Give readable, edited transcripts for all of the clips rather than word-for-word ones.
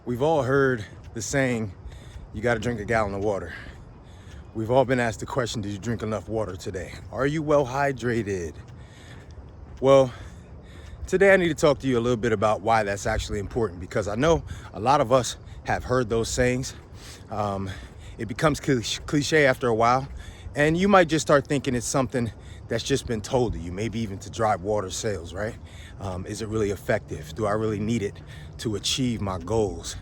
We've all heard the saying, you got to drink a gallon of water. We've all been asked the question, did you drink enough water today? Are you well hydrated? Well, today I need to talk to you a little bit about why that's actually important, because I know a lot of us have heard those sayings. It becomes cliche after a while, and you might just start thinking it's something that's just been told to you, maybe even to drive water sales, right? Is it really effective? Do I really need it to achieve my goals?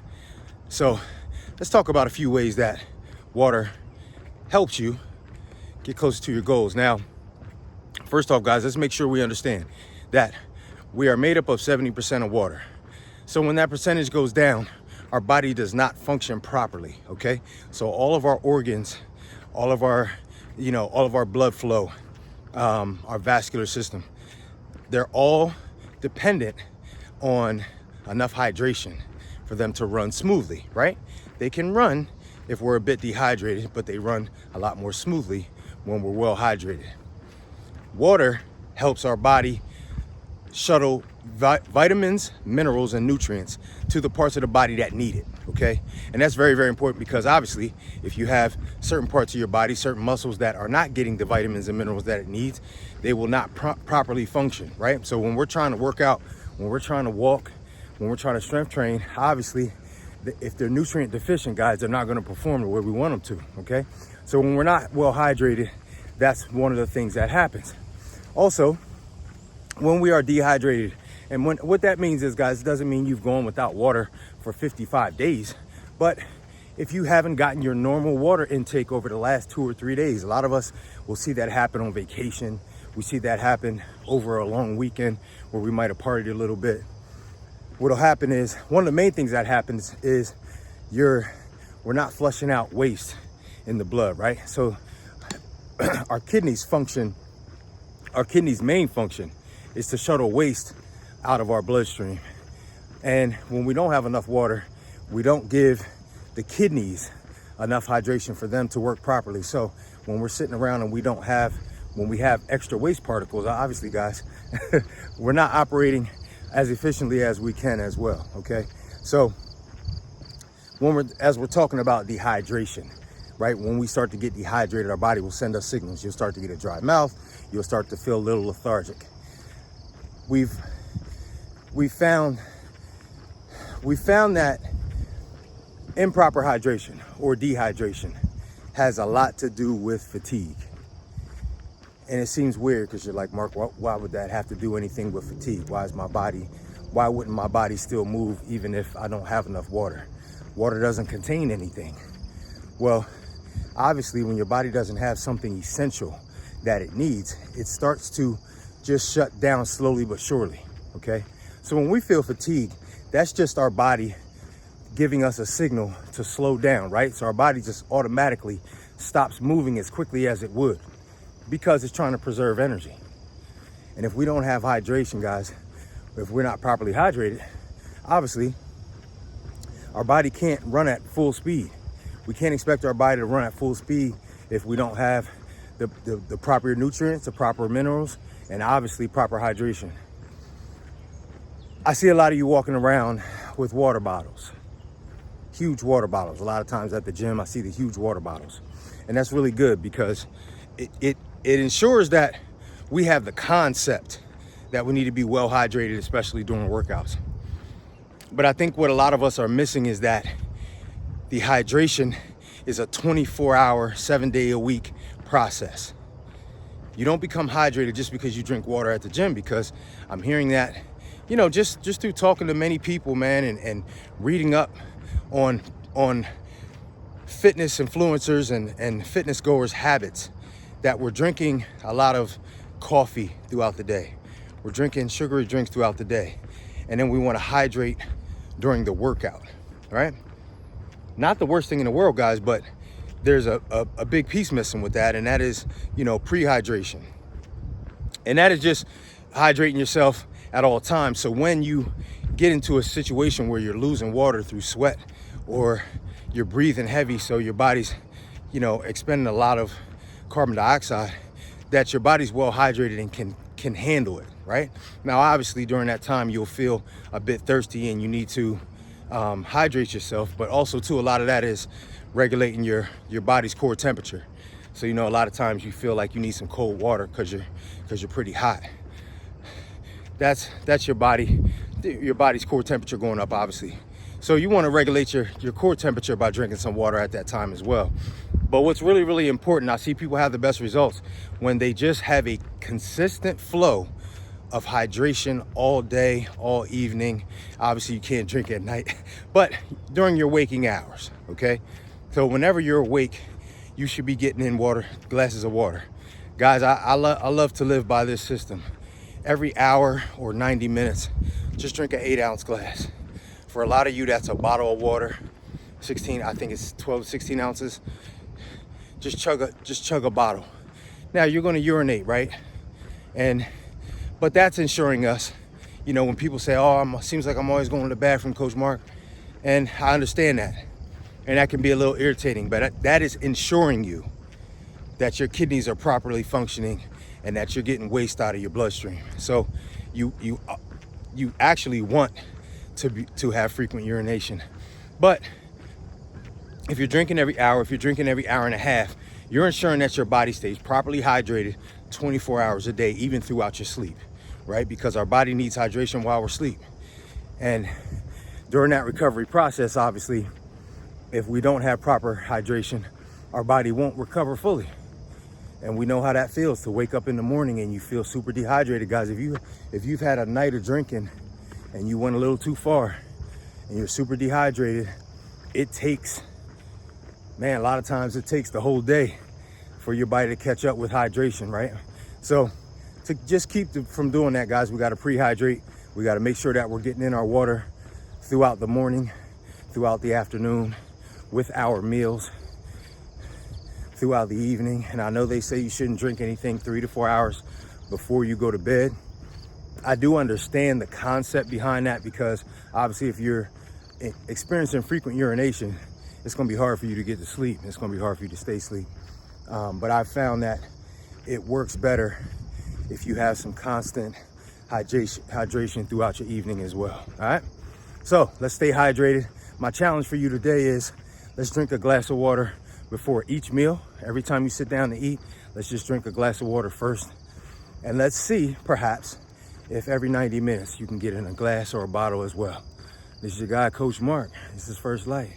So let's talk about a few ways that water helps you get closer to your goals. Now, first off, guys, let's make sure we understand that we are made up of 70% of water. So when that percentage goes down, our body does not function properly, okay? So all of our organs, all of our blood flow, our vascular system, they're all dependent on enough hydration for them to run smoothly, right? They can run if we're a bit dehydrated, but they run a lot more smoothly when we're well hydrated. Water helps our body shuttle vitamins, minerals, and nutrients to the parts of the body that need it, okay? And that's very, very important, because obviously if you have certain parts of your body, certain muscles that are not getting the vitamins and minerals that it needs, they will not properly function, right? So when we're trying to work out, when we're trying to walk, when we're trying to strength train, obviously if they're nutrient deficient, guys, they're not going to perform the way we want them to, okay? So when we're not well hydrated, that's one of the things that happens. Also, when we are dehydrated, and what that means is, guys, it doesn't mean you've gone without water for 55 days, but if you haven't gotten your normal water intake over the last 2 or 3 days, a lot of us will see that happen on vacation. We see that happen over a long weekend where we might have partied a little bit. What'll happen is, one of the main things that happens is we're not flushing out waste in the blood, right? So our kidneys main function is to shuttle waste out of our bloodstream. And when we don't have enough water, we don't give the kidneys enough hydration for them to work properly. So when we're sitting around and when we have extra waste particles, obviously, guys, we're not operating as efficiently as we can as well, okay? So as we're talking about dehydration, right? When we start to get dehydrated, our body will send us signals. You'll start to get a dry mouth. You'll start to feel a little lethargic. We found that improper hydration or dehydration has a lot to do with fatigue. And it seems weird, because you're like, Mark, why would that have to do anything with fatigue? Why wouldn't my body still move even if I don't have enough water? Water doesn't contain anything. Well, obviously, when your body doesn't have something essential that it needs, it starts to just shut down slowly but surely, okay? So when we feel fatigue, that's just our body giving us a signal to slow down, right? So our body just automatically stops moving as quickly as it would, because it's trying to preserve energy. And if we don't have hydration, guys, if we're not properly hydrated, obviously our body can't run at full speed. We can't expect our body to run at full speed if we don't have the proper nutrients, the proper minerals, and obviously proper hydration. I see a lot of you walking around with water bottles, huge water bottles. A lot of times at the gym, I see the huge water bottles. And that's really good, because it ensures that we have the concept that we need to be well hydrated, especially during workouts. But I think what a lot of us are missing is that the hydration is a 24-hour, 7-day-a-week process. You don't become hydrated just because you drink water at the gym, because I'm hearing that, just through talking to many people, man, and reading up on fitness influencers and fitness goers' habits, that we're drinking a lot of coffee throughout the day. We're drinking sugary drinks throughout the day. And then we want to hydrate during the workout, right? Not the worst thing in the world, guys, but there's a big piece missing with that, and that is, pre-hydration. And that is just hydrating yourself at all times. So when you get into a situation where you're losing water through sweat, or you're breathing heavy, so your body's, expending a lot of carbon dioxide, that your body's well hydrated and can handle it, right? Now, obviously, during that time, you'll feel a bit thirsty and you need to hydrate yourself, but also too, a lot of that is regulating your body's core temperature. So, you know, a lot of times you feel like you need some cold water because you're pretty hot. That's your body's core temperature going up, obviously. So you want to regulate your core temperature by drinking some water at that time as well. But what's really, really important, I see people have the best results when they just have a consistent flow of hydration all day, all evening. Obviously, you can't drink at night, but during your waking hours, okay? So whenever you're awake, you should be getting in glasses of water. Guys, I love to live by this system. Every hour or 90 minutes, just drink an 8-ounce glass. For a lot of you, that's a bottle of water, 16, I think it's 12, 16 ounces. Just chug a bottle. Now you're gonna urinate, right? But that's ensuring us, you know, when people say, oh, seems like I'm always going to the bathroom, Coach Mark. And I understand that. And that can be a little irritating, but that is ensuring you that your kidneys are properly functioning and that you're getting waste out of your bloodstream. So you actually want to have frequent urination. But if you're drinking every hour, if you're drinking every hour and a half, you're ensuring that your body stays properly hydrated 24 hours a day, even throughout your sleep, right? Because our body needs hydration while we're asleep. And during that recovery process, obviously, if we don't have proper hydration, our body won't recover fully. And we know how that feels to wake up in the morning and you feel super dehydrated. Guys, if you've had a night of drinking and you went a little too far and you're super dehydrated, it takes, man, a lot of times it takes the whole day for your body to catch up with hydration, right? So to just keep from doing that, guys, we got to pre-hydrate. We got to make sure that we're getting in our water throughout the morning, throughout the afternoon, with our meals, throughout the evening. And I know they say you shouldn't drink anything 3 to 4 hours before you go to bed. I do understand the concept behind that, because obviously if you're experiencing frequent urination, it's going to be hard for you to get to sleep. It's going to be hard for you to stay asleep. But I've found that it works better if you have some constant hydration throughout your evening as well. All right. So let's stay hydrated. My challenge for you today is let's drink a glass of water before each meal. Every time you sit down to eat, let's just drink a glass of water first. And let's see, perhaps, if every 90 minutes you can get in a glass or a bottle as well. This is your guy, Coach Mark. This is First Light.